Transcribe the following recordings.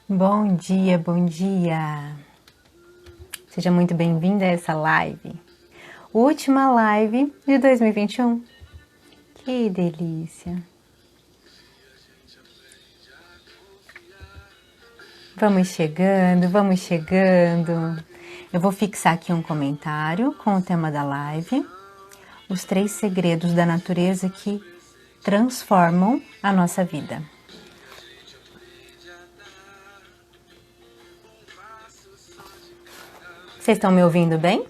Bom dia, bom dia! Seja muito bem-vinda a essa live. Última live de 2021. Que delícia! Vamos chegando, vamos chegando. Eu vou fixar aqui um comentário com o tema da live. Os 3 segredos da natureza que transformam a nossa vida. Vocês estão me ouvindo bem?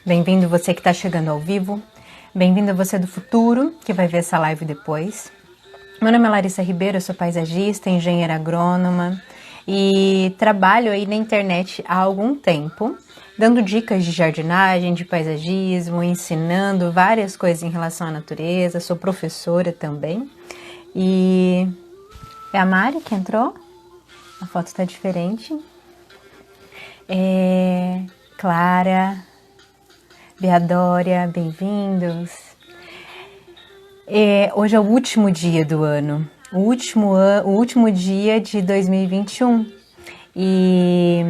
Bem-vindo você que está chegando ao vivo. Bem-vindo você do futuro, que vai ver essa live depois. Meu nome é Larissa Ribeiro, eu sou paisagista, engenheira agrônoma e trabalho aí na internet há algum tempo, dando dicas de jardinagem, de paisagismo, ensinando várias coisas em relação à natureza. Sou professora também. E é a Mari que entrou? A foto está diferente. Clara, Beadória, bem-vindos. Hoje é o último dia do ano, o último dia de 2021. E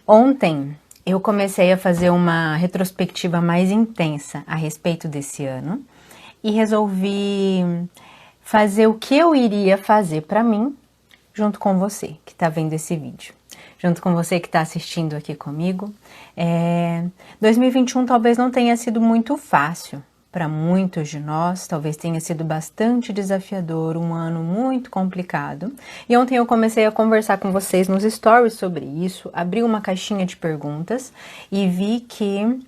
ontem eu comecei a fazer uma retrospectiva mais intensa a respeito desse ano e resolvi fazer o que eu iria fazer para mim junto com você que está vendo esse vídeo. Junto com você que está assistindo aqui comigo. 2021 talvez não tenha sido muito fácil para muitos de nós, talvez tenha sido bastante desafiador, um ano muito complicado. E ontem eu comecei a conversar com vocês nos stories sobre isso, abri uma caixinha de perguntas e vi que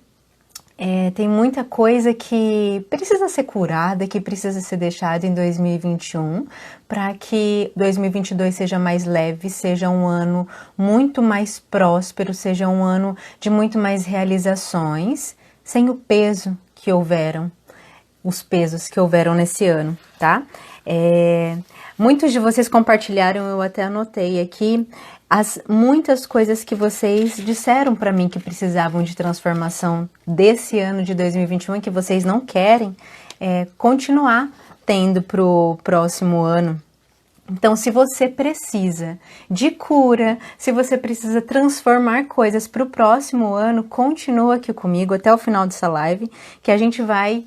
tem muita coisa que precisa ser curada, que precisa ser deixada em 2021, para que 2022 seja mais leve, seja um ano muito mais próspero, seja um ano de muito mais realizações, sem o peso que houveram, os pesos que houveram nesse ano, tá? Muitos de vocês compartilharam, eu até anotei aqui, muitas coisas que vocês disseram para mim que precisavam de transformação desse ano de 2021 e que vocês não querem continuar tendo para o próximo ano. Então, se você precisa de cura, se você precisa transformar coisas para o próximo ano, continua aqui comigo até o final dessa live, que a gente vai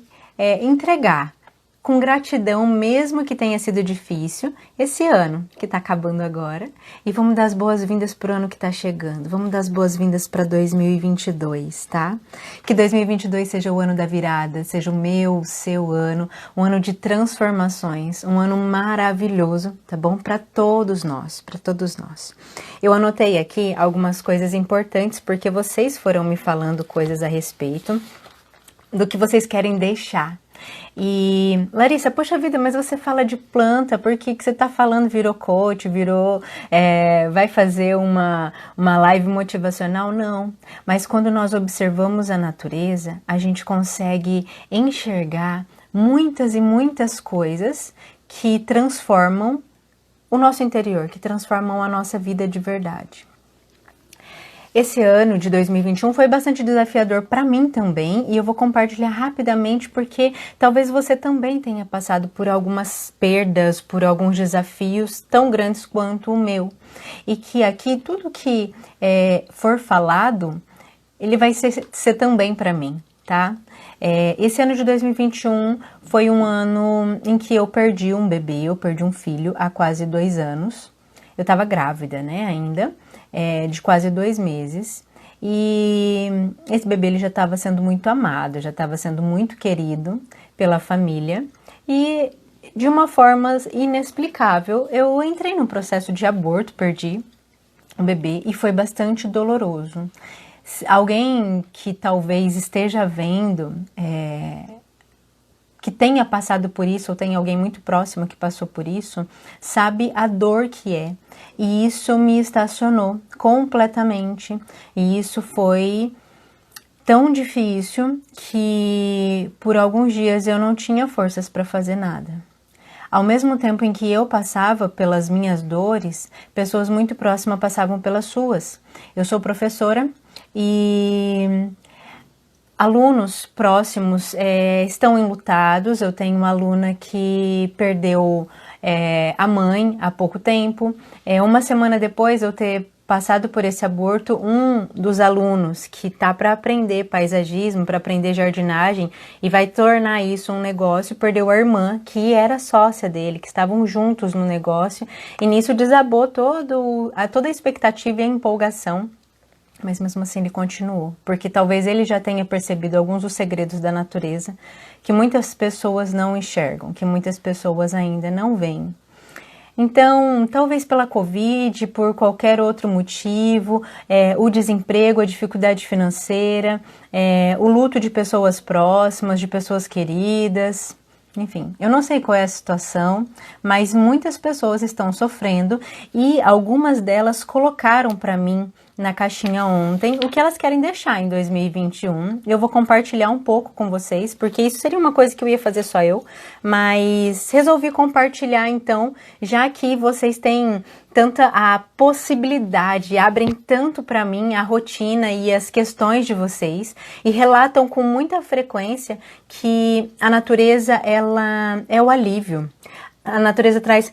entregar com gratidão, mesmo que tenha sido difícil, esse ano que está acabando agora. E vamos dar as boas-vindas para o ano que está chegando. Vamos dar as boas-vindas para 2022, tá? Que 2022 seja o ano da virada, seja o meu, o seu ano, um ano de transformações, um ano maravilhoso, tá bom? Para todos nós, para todos nós. Eu anotei aqui algumas coisas importantes, porque vocês foram me falando coisas a respeito do que vocês querem deixar. E, Larissa, poxa vida, mas você fala de planta, por que você tá falando, virou coach, vai fazer uma live motivacional? Não, mas quando nós observamos a natureza, a gente consegue enxergar muitas e muitas coisas que transformam o nosso interior, que transformam a nossa vida de verdade. Esse ano de 2021 foi bastante desafiador para mim também e eu vou compartilhar rapidamente porque talvez você também tenha passado por algumas perdas, por alguns desafios tão grandes quanto o meu. E que aqui tudo que for falado, ele vai ser também para mim, tá? Esse ano de 2021 foi um ano em que eu perdi um bebê, eu perdi um filho há quase 2 anos. Eu estava grávida, né, ainda. De quase 2 meses, e esse bebê ele já estava sendo muito amado, já estava sendo muito querido pela família, e de uma forma inexplicável eu entrei num processo de aborto, perdi o bebê e foi bastante doloroso. Alguém que talvez esteja vendo, que tenha passado por isso, ou tem alguém muito próximo que passou por isso, sabe a dor que é. E isso me estacionou completamente. E isso foi tão difícil que por alguns dias eu não tinha forças para fazer nada. Ao mesmo tempo em que eu passava pelas minhas dores, pessoas muito próximas passavam pelas suas. Eu sou professora e Alunos próximos estão enlutados. Eu tenho uma aluna que perdeu a mãe há pouco tempo. Uma semana depois eu ter passado por esse aborto, um dos alunos que está para aprender paisagismo, para aprender jardinagem e vai tornar isso um negócio, perdeu a irmã, que era sócia dele, que estavam juntos no negócio, e nisso desabou toda a expectativa e a empolgação. Mas mesmo assim ele continuou, porque talvez ele já tenha percebido alguns dos segredos da natureza que muitas pessoas não enxergam, que muitas pessoas ainda não veem. Então, talvez pela Covid, por qualquer outro motivo, o desemprego, a dificuldade financeira, o luto de pessoas próximas, de pessoas queridas, enfim, eu não sei qual é a situação, mas muitas pessoas estão sofrendo e algumas delas colocaram para mim na caixinha ontem o que elas querem deixar em 2021. Eu vou compartilhar um pouco com vocês, porque isso seria uma coisa que eu ia fazer só eu, mas resolvi compartilhar então, já que vocês têm tanta a possibilidade, abrem tanto para mim a rotina e as questões de vocês e relatam com muita frequência que a natureza, ela é o alívio. A natureza traz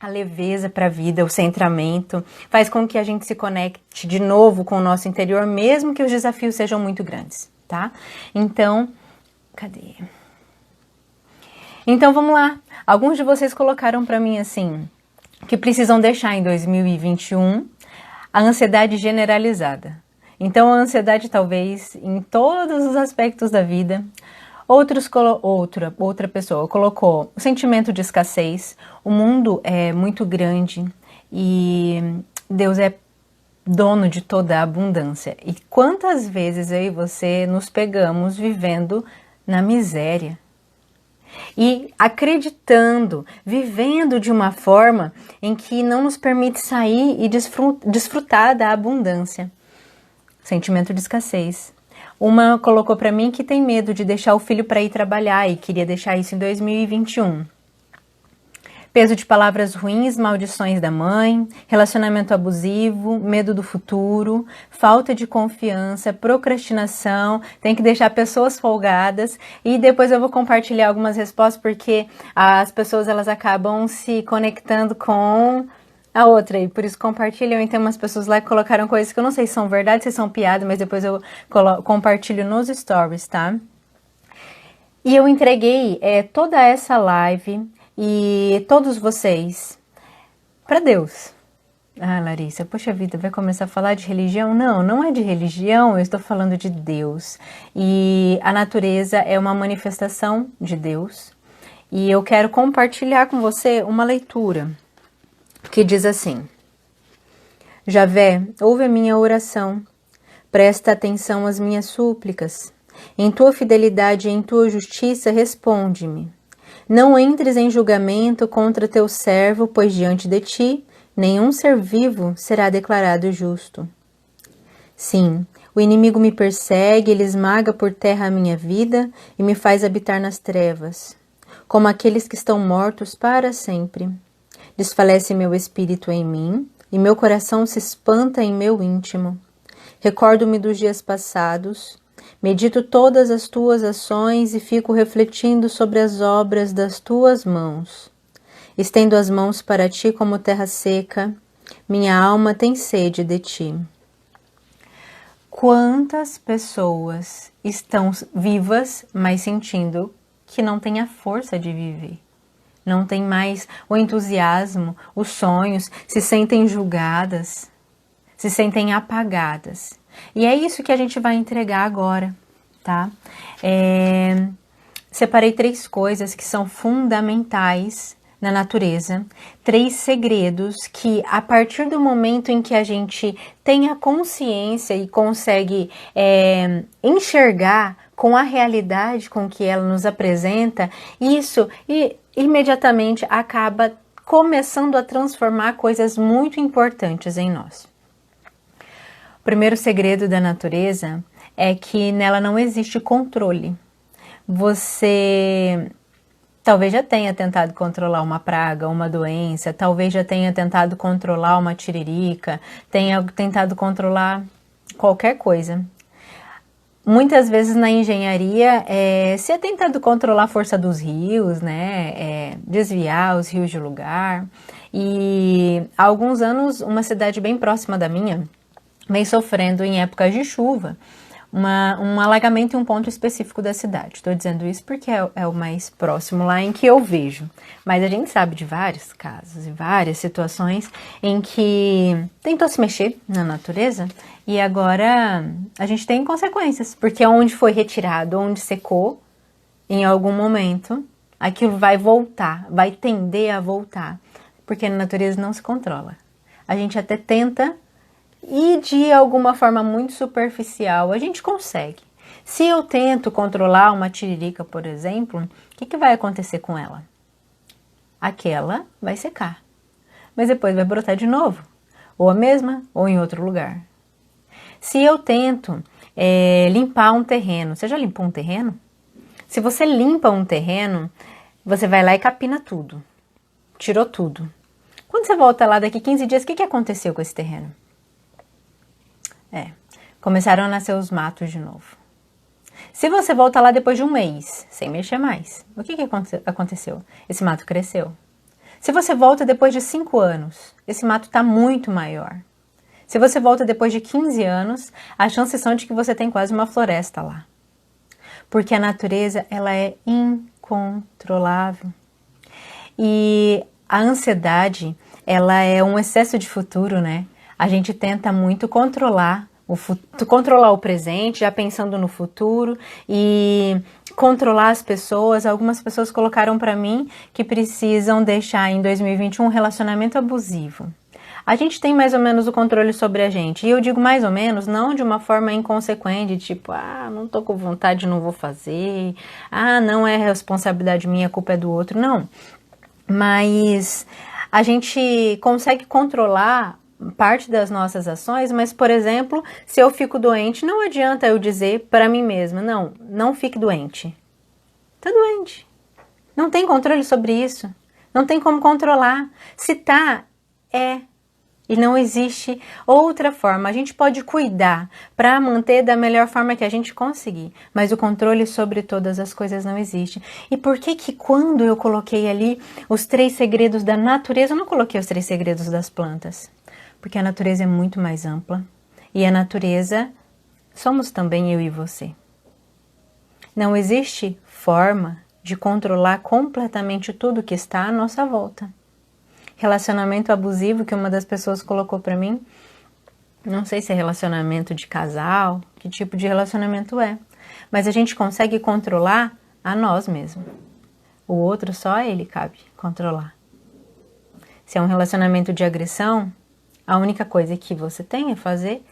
a leveza para a vida, o centramento, faz com que a gente se conecte de novo com o nosso interior, mesmo que os desafios sejam muito grandes, tá? Então, cadê? Então vamos lá. Alguns de vocês colocaram para mim assim, que precisam deixar em 2021 a ansiedade generalizada. Então a ansiedade talvez em todos os aspectos da vida. Outra pessoa colocou o sentimento de escassez. O mundo é muito grande e Deus é dono de toda a abundância. E quantas vezes eu e você nos pegamos vivendo na miséria e acreditando, vivendo de uma forma em que não nos permite sair e desfrutar da abundância. Sentimento de escassez. Uma colocou para mim que tem medo de deixar o filho para ir trabalhar e queria deixar isso em 2021. Peso de palavras ruins, maldições da mãe, relacionamento abusivo, medo do futuro, falta de confiança, procrastinação, tem que deixar pessoas folgadas e depois eu vou compartilhar algumas respostas porque as pessoas elas acabam se conectando com a outra, e por isso compartilham. E tem umas pessoas lá que colocaram coisas que eu não sei se são verdade, se são piada, mas depois eu compartilho nos stories, tá? E eu entreguei toda essa live e todos vocês para Deus. Ah, Larissa, poxa vida, vai começar a falar de religião? Não, não é de religião, eu estou falando de Deus. E a natureza é uma manifestação de Deus. E eu quero compartilhar com você uma leitura que diz assim: Javé, ouve a minha oração, presta atenção às minhas súplicas. Em tua fidelidade e em tua justiça responde-me. Não entres em julgamento contra teu servo, pois diante de ti nenhum ser vivo será declarado justo. Sim, o inimigo me persegue, ele esmaga por terra a minha vida e me faz habitar nas trevas, como aqueles que estão mortos para sempre. Desfalece meu espírito em mim, e meu coração se espanta em meu íntimo. Recordo-me dos dias passados, medito todas as tuas ações e fico refletindo sobre as obras das tuas mãos. Estendo as mãos para ti como terra seca, minha alma tem sede de ti. Quantas pessoas estão vivas, mas sentindo que não têm a força de viver? Não tem mais o entusiasmo, os sonhos, se sentem julgadas, se sentem apagadas. E é isso que a gente vai entregar agora, tá? Separei 3 coisas que são fundamentais na natureza, 3 segredos que a partir do momento em que a gente tem a consciência e consegue enxergar com a realidade com que ela nos apresenta, isso imediatamente acaba começando a transformar coisas muito importantes em nós. O primeiro segredo da natureza é que nela não existe controle. Você talvez já tenha tentado controlar uma praga, uma doença, talvez já tenha tentado controlar uma tiririca, tenha tentado controlar qualquer coisa. muitas vezes na engenharia se é tentado controlar a força dos rios, né? Desviar os rios de lugar. E há alguns anos, uma cidade bem próxima da minha vem sofrendo em épocas de chuva um alagamento em um ponto específico da cidade. Estou dizendo isso porque é o mais próximo lá em que eu vejo. Mas a gente sabe de vários casos e várias situações em que tentou se mexer na natureza e agora a gente tem consequências. Porque onde foi retirado, onde secou, em algum momento, aquilo vai voltar, vai tender a voltar. Porque a natureza não se controla. A gente até tenta e de alguma forma muito superficial a gente consegue. Se eu tento controlar uma tiririca, por exemplo, o que vai acontecer com ela? Aquela vai secar, mas depois vai brotar de novo, ou a mesma, ou em outro lugar. Se eu tento limpar um terreno, você já limpou um terreno? Se você limpa um terreno, você vai lá e capina tudo, tirou tudo. Quando você volta lá daqui 15 dias, o que aconteceu com esse terreno? Começaram a nascer os matos de novo. Se você volta lá depois de um mês, sem mexer mais, o que aconteceu? Esse mato cresceu. Se você volta depois de 5 anos, esse mato está muito maior. Se você volta depois de 15 anos, as chances são de que você tem quase uma floresta lá. Porque a natureza, ela é incontrolável. E a ansiedade, ela é um excesso de futuro, né? A gente tenta muito controlar o presente, já pensando no futuro e controlar as pessoas. Algumas pessoas colocaram para mim que precisam deixar em 2021 um relacionamento abusivo. A gente tem mais ou menos o controle sobre a gente. E eu digo mais ou menos, não de uma forma inconsequente, tipo, não tô com vontade, não vou fazer. Não é responsabilidade minha, a culpa é do outro. Não. Mas a gente consegue controlar parte das nossas ações, mas, por exemplo, se eu fico doente, não adianta eu dizer para mim mesma, não fique doente. Tá doente. Não tem controle sobre isso. Não tem como controlar. Se tá, e não existe outra forma. A gente pode cuidar para manter da melhor forma que a gente conseguir, mas o controle sobre todas as coisas não existe. E por que quando eu coloquei ali os 3 segredos da natureza, eu não coloquei os 3 segredos das plantas? Porque a natureza é muito mais ampla e a natureza somos também eu e você. Não existe forma de controlar completamente tudo que está à nossa volta. Relacionamento abusivo que uma das pessoas colocou para mim, não sei se é relacionamento de casal, que tipo de relacionamento é, mas a gente consegue controlar a nós mesmos. O outro só a ele cabe controlar. Se é um relacionamento de agressão, a única coisa que você tem a fazer,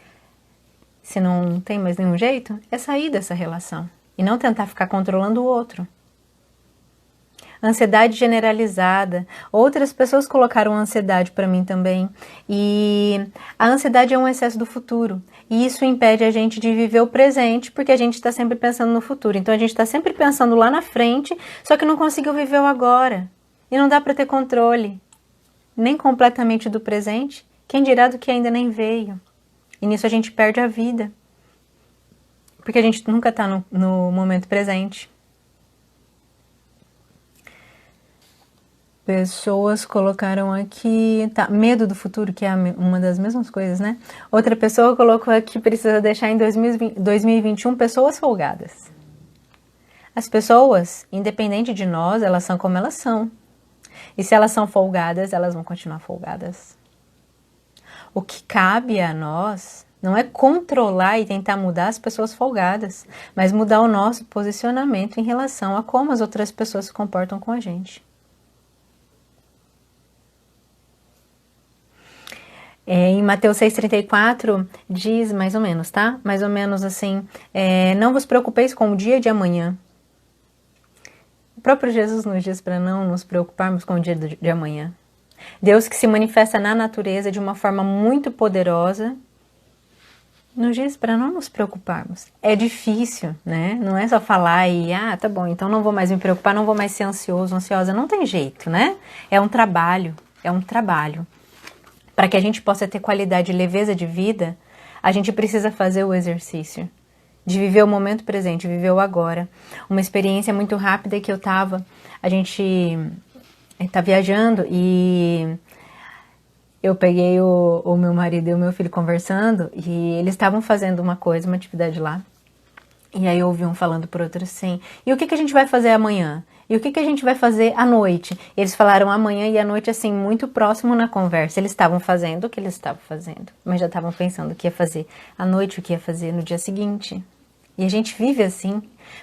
se não tem mais nenhum jeito, é sair dessa relação e não tentar ficar controlando o outro. Ansiedade generalizada. Outras pessoas colocaram ansiedade para mim também. E a ansiedade é um excesso do futuro. E isso impede a gente de viver o presente, porque a gente está sempre pensando no futuro. Então a gente está sempre pensando lá na frente, só que não conseguiu viver o agora. E não dá para ter controle, nem completamente do presente, quem dirá do que ainda nem veio. E nisso a gente perde a vida. Porque a gente nunca está no momento presente. Pessoas colocaram aqui, medo do futuro, que é uma das mesmas coisas, né? Outra pessoa colocou aqui, precisa deixar em 2021 pessoas folgadas. As pessoas, independente de nós, elas são como elas são. E se elas são folgadas, elas vão continuar folgadas. O que cabe a nós não é controlar e tentar mudar as pessoas folgadas, mas mudar o nosso posicionamento em relação a como as outras pessoas se comportam com a gente. Em Mateus 6,34 diz mais ou menos, tá? Mais ou menos assim, não vos preocupeis com o dia de amanhã. O próprio Jesus nos diz para não nos preocuparmos com o dia de amanhã. Deus que se manifesta na natureza de uma forma muito poderosa, nos diz para não nos preocuparmos. É difícil, né? Não é só falar e, tá bom, então não vou mais me preocupar, não vou mais ser ansioso, ansiosa. Não tem jeito, né? É um trabalho. Para que a gente possa ter qualidade e leveza de vida, a gente precisa fazer o exercício de viver o momento presente, viver o agora. Uma experiência muito rápida que a gente tá viajando e eu peguei o meu marido e o meu filho conversando e eles estavam fazendo uma atividade lá. E aí eu ouvi um falando pro outro assim, e o que a gente vai fazer amanhã? E o que a gente vai fazer à noite? Eles falaram amanhã e à noite, assim, muito próximo na conversa. Eles estavam fazendo o que eles estavam fazendo, mas já estavam pensando o que ia fazer à noite, o que ia fazer no dia seguinte. E a gente vive assim,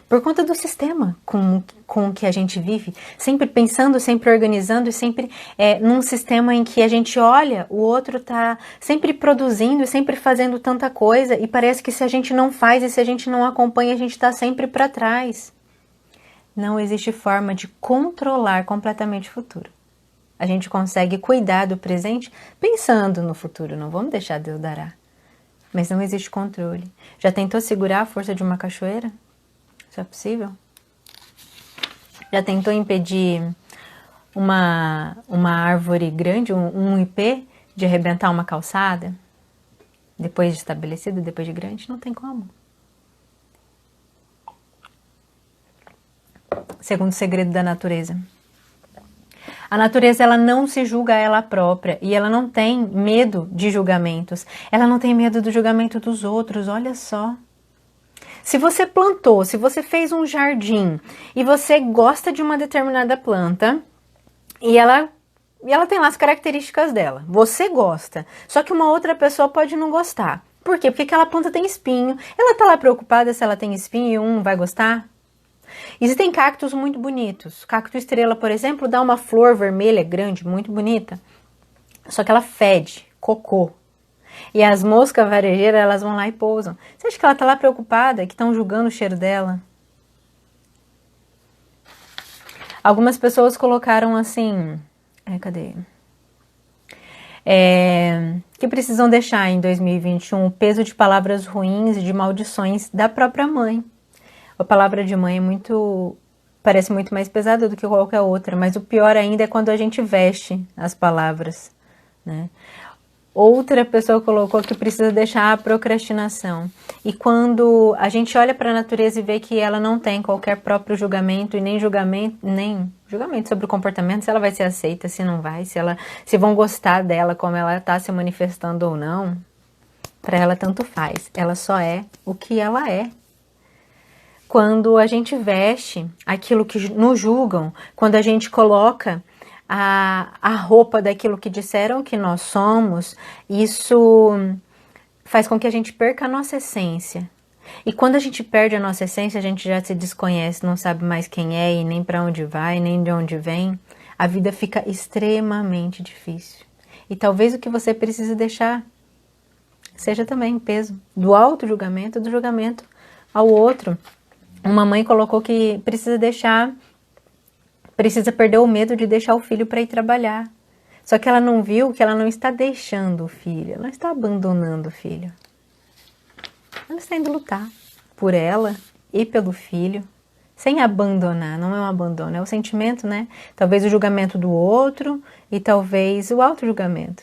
por conta do sistema com o que a gente vive, sempre pensando, sempre organizando e sempre num sistema em que a gente olha, o outro tá sempre produzindo e sempre fazendo tanta coisa e parece que se a gente não faz e se a gente não acompanha, a gente tá sempre para trás. Não existe forma de controlar completamente o futuro. A gente consegue cuidar do presente pensando no futuro, não vamos deixar Deus dará. Mas não existe controle. Já tentou segurar a força de uma cachoeira? Isso é possível? Já tentou impedir uma árvore grande, um ipê, de arrebentar uma calçada? Depois de estabelecido, depois de grande? Não tem como. Segundo segredo da natureza. A natureza, ela não se julga a ela própria e ela não tem medo de julgamentos. Ela não tem medo do julgamento dos outros, olha só. Se você plantou, se você fez um jardim e você gosta de uma determinada planta e ela tem lá as características dela, você gosta, só que uma outra pessoa pode não gostar. Por quê? Porque aquela planta tem espinho. Ela tá lá preocupada se ela tem espinho e um não vai gostar? Existem cactos muito bonitos. Cacto estrela, por exemplo, dá uma flor vermelha grande, muito bonita. Só que ela fede, cocô. E as moscas varejeiras, elas vão lá e pousam. Você acha que ela tá lá preocupada, que estão julgando o cheiro dela? Algumas pessoas colocaram assim... cadê? Que precisam deixar em 2021 o peso de palavras ruins e de maldições da própria mãe. A palavra de mãe parece muito mais pesada do que qualquer outra, mas o pior ainda é quando a gente veste as palavras, né? Outra pessoa colocou que precisa deixar a procrastinação. E quando a gente olha para a natureza e vê que ela não tem qualquer próprio julgamento e nem julgamento sobre o comportamento, se ela vai ser aceita, se não vai, se vão gostar dela como ela está se manifestando ou não, para ela tanto faz. Ela só é o que ela é. Quando a gente veste aquilo que nos julgam, quando a gente coloca a roupa daquilo que disseram que nós somos, isso faz com que a gente perca a nossa essência. E quando a gente perde a nossa essência, a gente já se desconhece, não sabe mais quem é e nem para onde vai, nem de onde vem. A vida fica extremamente difícil. E talvez o que você precise deixar seja também o peso do auto-julgamento, do julgamento ao outro. Uma mãe colocou que precisa perder o medo de deixar o filho para ir trabalhar. Só que ela não viu que ela não está deixando o filho, ela não está abandonando o filho. Ela está indo lutar por ela e pelo filho, sem abandonar, não é um abandono, é o sentimento, né? Talvez o julgamento do outro e talvez o auto-julgamento.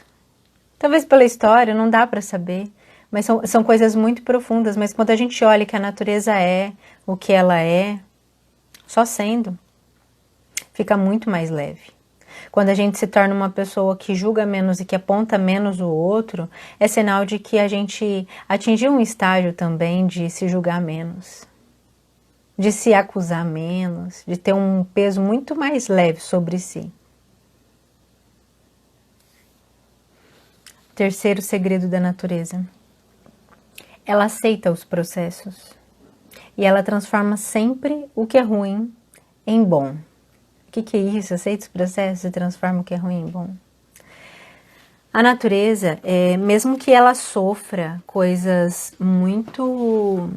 Talvez pela história, não dá para saber. Mas são coisas muito profundas, mas quando a gente olha que a natureza é o que ela é, só sendo, fica muito mais leve. Quando a gente se torna uma pessoa que julga menos e que aponta menos o outro, é sinal de que a gente atingiu um estágio também de se julgar menos, de se acusar menos, de ter um peso muito mais leve sobre si. Terceiro segredo da natureza. Ela aceita os processos e ela transforma sempre o que é ruim em bom. O que é isso? Aceita os processos e transforma o que é ruim em bom. A natureza, mesmo que ela sofra coisas muito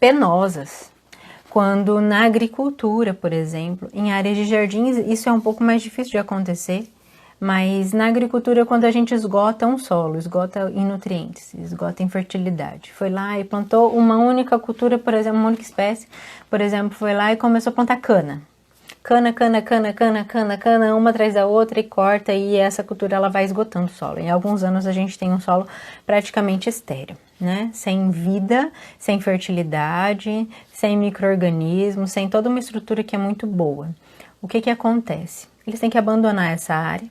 penosas, quando na agricultura, por exemplo, em áreas de jardins, isso é um pouco mais difícil de acontecer. Mas na agricultura, quando a gente esgota um solo, esgota em nutrientes, esgota em fertilidade, foi lá e plantou uma única cultura, por exemplo, uma única espécie, por exemplo, foi lá e começou a plantar cana. cana, cana, cana, cana, cana, cana, uma atrás da outra e corta, e essa cultura ela vai esgotando o solo. Em alguns anos a gente tem um solo praticamente estéril, né? Sem vida, sem fertilidade, sem micro-organismos, sem toda uma estrutura que é muito boa. O que que acontece? Eles têm que abandonar essa área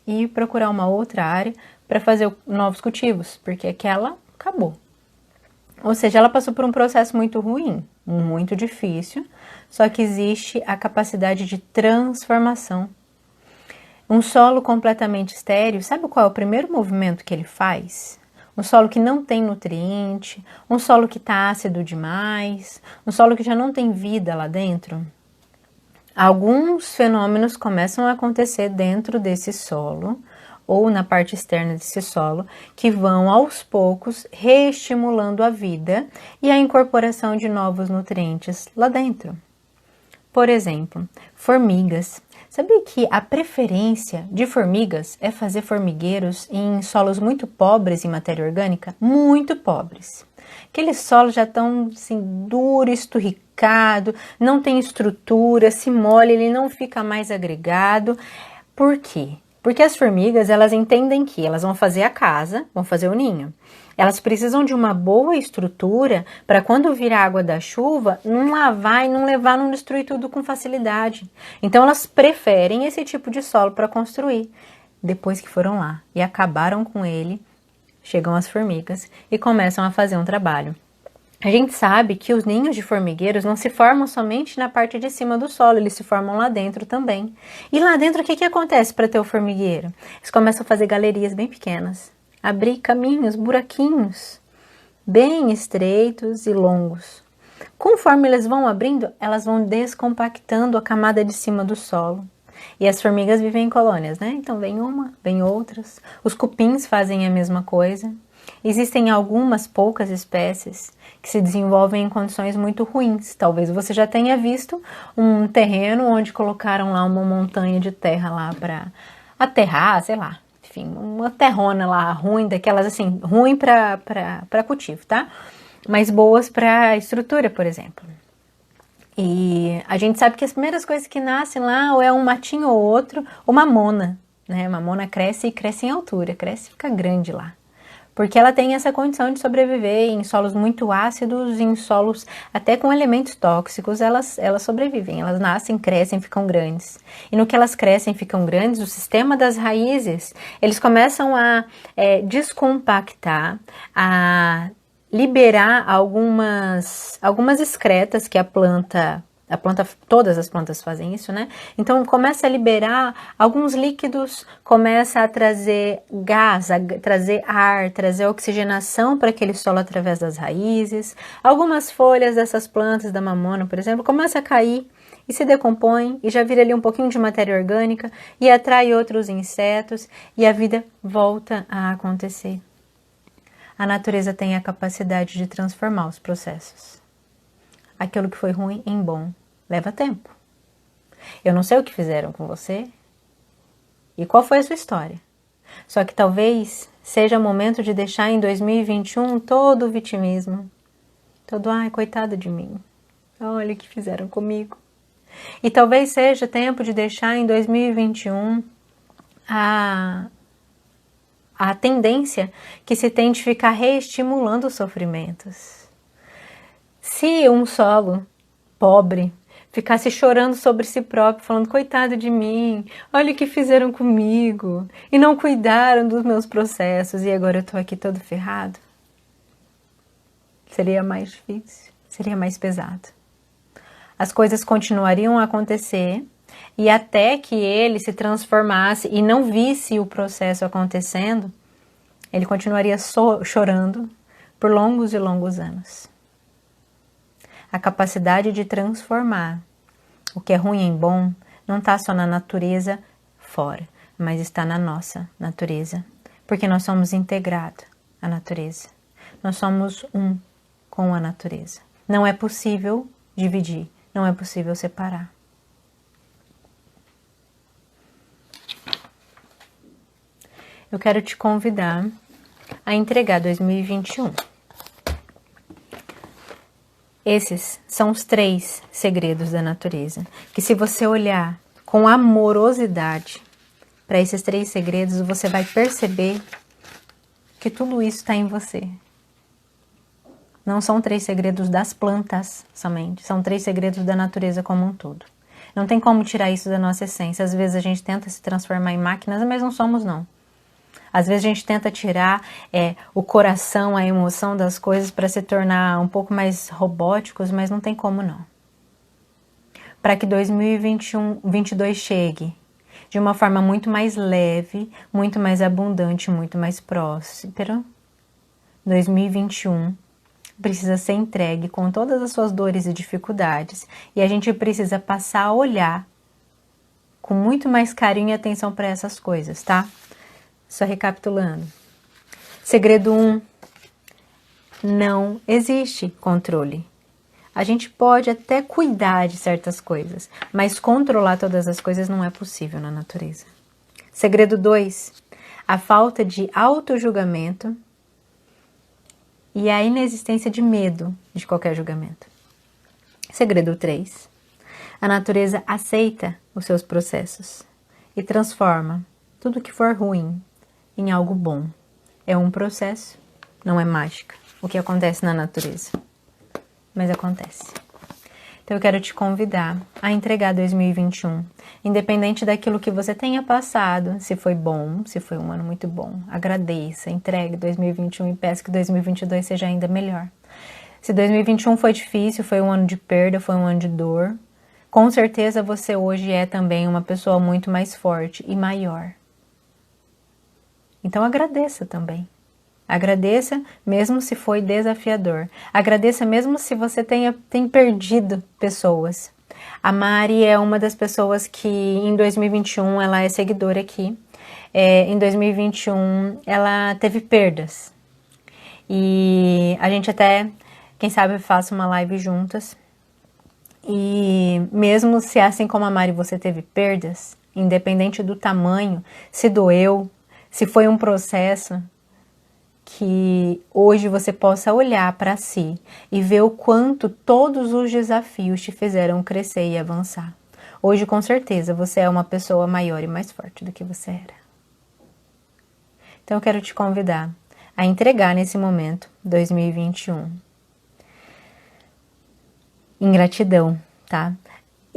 e procurar uma outra área para fazer novos cultivos, porque aquela acabou. Ou seja, ela passou por um processo muito ruim, muito difícil, só que existe a capacidade de transformação. Um solo completamente estéril, sabe qual é o primeiro movimento que ele faz? Um solo que não tem nutriente, um solo que está ácido demais, um solo que já não tem vida lá dentro. Alguns fenômenos começam a acontecer dentro desse solo, ou na parte externa desse solo, que vão aos poucos reestimulando a vida e a incorporação de novos nutrientes lá dentro. Por exemplo, formigas. Sabia que a preferência de formigas é fazer formigueiros em solos muito pobres em matéria orgânica? Muito pobres. Aqueles solos já estão assim, duro, esturricado, não tem estrutura, se molha, ele não fica mais agregado. Por quê? Porque as formigas, elas entendem que elas vão fazer a casa, vão fazer o ninho. Elas precisam de uma boa estrutura para quando vir a água da chuva, não lavar e não levar, não destruir tudo com facilidade. Então elas preferem esse tipo de solo para construir. Depois que foram lá e acabaram com ele, chegam as formigas e começam a fazer um trabalho. A gente sabe que os ninhos de formigueiros não se formam somente na parte de cima do solo, eles se formam lá dentro também. E lá dentro o que acontece para ter o formigueiro? Eles começam a fazer galerias bem pequenas, abrir caminhos, buraquinhos, bem estreitos e longos. Conforme eles vão abrindo, elas vão descompactando a camada de cima do solo. E as formigas vivem em colônias, né? Então vem uma, vem outras. Os cupins fazem a mesma coisa. Existem algumas poucas espécies que se desenvolvem em condições muito ruins. Talvez você já tenha visto um terreno onde colocaram lá uma montanha de terra lá para aterrar, sei lá, enfim, uma terrona lá ruim, daquelas assim, ruim para cultivo, tá? Mas boas para estrutura, por exemplo. E a gente sabe que as primeiras coisas que nascem lá ou é um matinho ou outro, ou mamona, né? Mamona cresce e cresce em altura, cresce e fica grande lá. Porque ela tem essa condição de sobreviver em solos muito ácidos, em solos até com elementos tóxicos, elas sobrevivem, elas nascem, crescem, ficam grandes. E no que elas crescem e ficam grandes, o sistema das raízes, eles começam a descompactar, a liberar algumas excretas que a planta, todas as plantas fazem isso, né? Então começa a liberar alguns líquidos, começa a trazer gás, a trazer ar, trazer oxigenação para aquele solo através das raízes. Algumas folhas dessas plantas da mamona, por exemplo, começa a cair e se decompõe e já vira ali um pouquinho de matéria orgânica e atrai outros insetos e a vida volta a acontecer. A natureza tem a capacidade de transformar os processos. Aquilo que foi ruim em bom leva tempo. Eu não sei o que fizeram com você e qual foi a sua história. Só que talvez seja o momento de deixar em 2021 todo o vitimismo. Todo, ai, coitado de mim. Olha o que fizeram comigo. E talvez seja tempo de deixar em 2021 a tendência que se tem de ficar reestimulando os sofrimentos. Se um solo pobre ficasse chorando sobre si próprio, falando, coitado de mim, olha o que fizeram comigo, e não cuidaram dos meus processos, e agora eu tô aqui todo ferrado, seria mais difícil, seria mais pesado. As coisas continuariam a acontecer, e até que ele se transformasse e não visse o processo acontecendo, ele continuaria chorando por longos e longos anos. A capacidade de transformar o que é ruim em bom não está só na natureza fora, mas está na nossa natureza, porque nós somos integrados à natureza. Nós somos um com a natureza. Não é possível dividir, não é possível separar. Eu quero te convidar a entregar 2021. Esses são os 3 segredos da natureza, que se você olhar com amorosidade para esses 3 segredos, você vai perceber que tudo isso está em você. Não são 3 segredos das plantas somente, são 3 segredos da natureza como um todo. Não tem como tirar isso da nossa essência. Às vezes a gente tenta se transformar em máquinas, mas não somos não. Às vezes a gente tenta tirar o coração, a emoção das coisas para se tornar um pouco mais robóticos, mas não tem como não. Para que 2022 chegue de uma forma muito mais leve, muito mais abundante, muito mais próspera, 2021 precisa ser entregue com todas as suas dores e dificuldades, e a gente precisa passar a olhar com muito mais carinho e atenção para essas coisas, tá? Só recapitulando. Segredo 1. Não existe controle. A gente pode até cuidar de certas coisas, mas controlar todas as coisas não é possível na natureza. Segredo 2. A falta de auto-julgamento e a inexistência de medo de qualquer julgamento. Segredo 3. A natureza aceita os seus processos e transforma tudo que for ruim em algo bom. É um processo, não é mágica. O que acontece na natureza, mas acontece. Então eu quero te convidar a entregar 2021, independente daquilo que você tenha passado, se foi bom, se foi um ano muito bom, agradeça, entregue 2021 e peça que 2022 seja ainda melhor. Se 2021 foi difícil, foi um ano de perda, foi um ano de dor, com certeza você hoje é também uma pessoa muito mais forte e maior. Então agradeça também. Agradeça mesmo se foi desafiador. Agradeça mesmo se você tem perdido pessoas. A Mari é uma das pessoas que em 2021 ela é seguidora aqui. Em 2021 ela teve perdas. E a gente até, quem sabe, faça uma live juntas. E mesmo se assim como a Mari você teve perdas, independente do tamanho, se doeu, se foi um processo, que hoje você possa olhar para si e ver o quanto todos os desafios te fizeram crescer e avançar. Hoje, com certeza, você é uma pessoa maior e mais forte do que você era. Então, eu quero te convidar a entregar nesse momento, 2021, em gratidão, tá?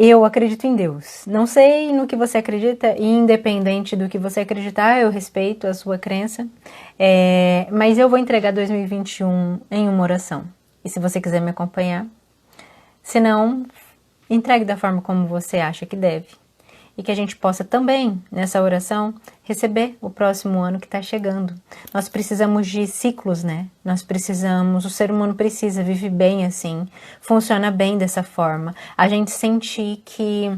Eu acredito em Deus. Não sei no que você acredita, e independente do que você acreditar, eu respeito a sua crença, mas eu vou entregar 2021 em uma oração. E se você quiser me acompanhar, se não, entregue da forma como você acha que deve. E que a gente possa também, nessa oração, receber o próximo ano que está chegando. Nós precisamos de ciclos, né? O ser humano precisa, vive bem assim, funciona bem dessa forma. A gente sentir que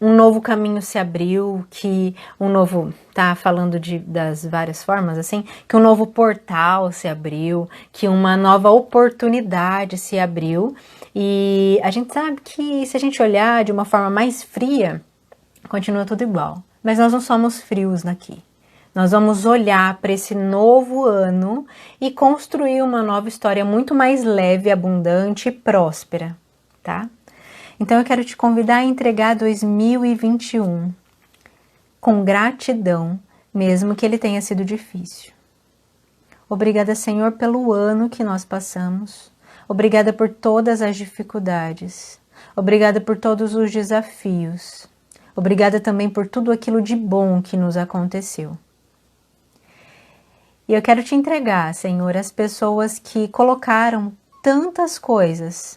um novo caminho se abriu, que um novo, tá falando das várias formas assim, que um novo portal se abriu, que uma nova oportunidade se abriu. E a gente sabe que se a gente olhar de uma forma mais fria, continua tudo igual, mas nós não somos frios aqui. Nós vamos olhar para esse novo ano e construir uma nova história muito mais leve, abundante e próspera, tá? Então eu quero te convidar a entregar 2021 com gratidão, mesmo que ele tenha sido difícil. Obrigada, Senhor, pelo ano que nós passamos. Obrigada por todas as dificuldades. Obrigada por todos os desafios. Obrigada também por tudo aquilo de bom que nos aconteceu. E eu quero te entregar, Senhor, as pessoas que colocaram tantas coisas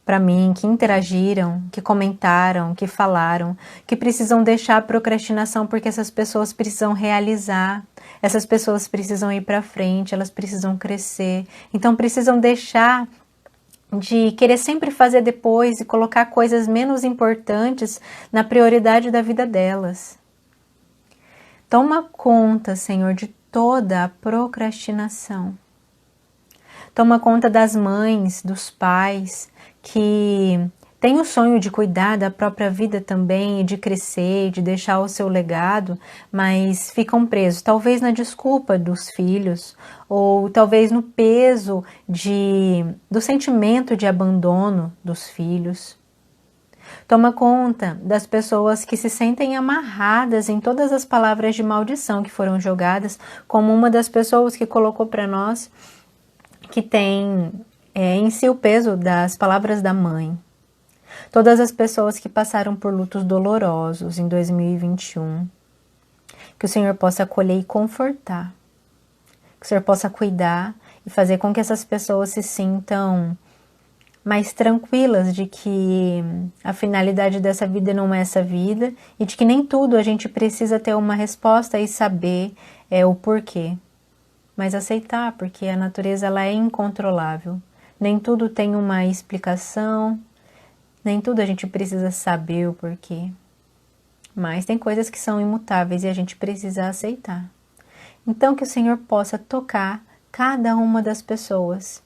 para mim, que interagiram, que comentaram, que falaram, que precisam deixar a procrastinação porque essas pessoas precisam realizar, essas pessoas precisam ir para frente, elas precisam crescer, então precisam deixar de querer sempre fazer depois e colocar coisas menos importantes na prioridade da vida delas. Toma conta, Senhor, de toda a procrastinação. Toma conta das mães, dos pais que tem o sonho de cuidar da própria vida também, e de crescer, de deixar o seu legado, mas ficam presos, talvez na desculpa dos filhos, ou talvez no peso do sentimento de abandono dos filhos. Toma conta das pessoas que se sentem amarradas em todas as palavras de maldição que foram jogadas, como uma das pessoas que colocou para nós, que tem em si o peso das palavras da mãe. Todas as pessoas que passaram por lutos dolorosos em 2021, que o Senhor possa acolher e confortar, que o Senhor possa cuidar e fazer com que essas pessoas se sintam mais tranquilas de que a finalidade dessa vida não é essa vida e de que nem tudo a gente precisa ter uma resposta e saber o porquê, mas aceitar, porque a natureza ela é incontrolável, nem tudo tem uma explicação. Nem tudo a gente precisa saber o porquê, mas tem coisas que são imutáveis e a gente precisa aceitar. Então que o Senhor possa tocar cada uma das pessoas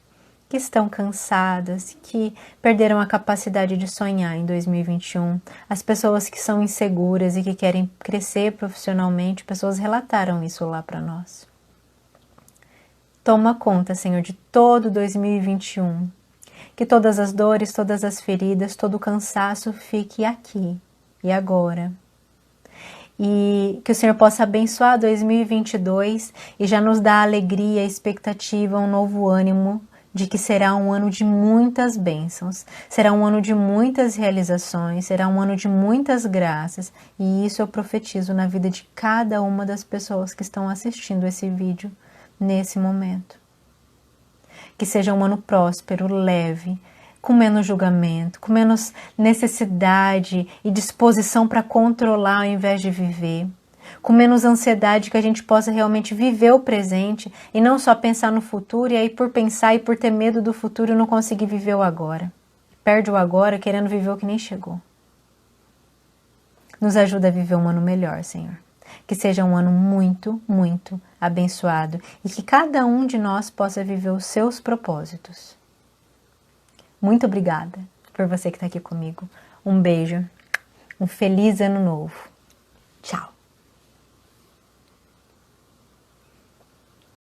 que estão cansadas, que perderam a capacidade de sonhar em 2021, as pessoas que são inseguras e que querem crescer profissionalmente, pessoas relataram isso lá para nós. Toma conta, Senhor, de todo 2021. Que todas as dores, todas as feridas, todo o cansaço fique aqui e agora. E que o Senhor possa abençoar 2022 e já nos dar alegria, expectativa, um novo ânimo de que será um ano de muitas bênçãos, será um ano de muitas realizações, será um ano de muitas graças. E isso eu profetizo na vida de cada uma das pessoas que estão assistindo esse vídeo nesse momento. Que seja um ano próspero, leve, com menos julgamento, com menos necessidade e disposição para controlar ao invés de viver, com menos ansiedade, que a gente possa realmente viver o presente e não só pensar no futuro, e aí por pensar e por ter medo do futuro não conseguir viver o agora. Perde o agora querendo viver o que nem chegou. Nos ajuda a viver um ano melhor, Senhor. Que seja um ano muito, muito abençoado e que cada um de nós possa viver os seus propósitos. Muito obrigada por você que está aqui comigo. Um beijo, um feliz ano novo.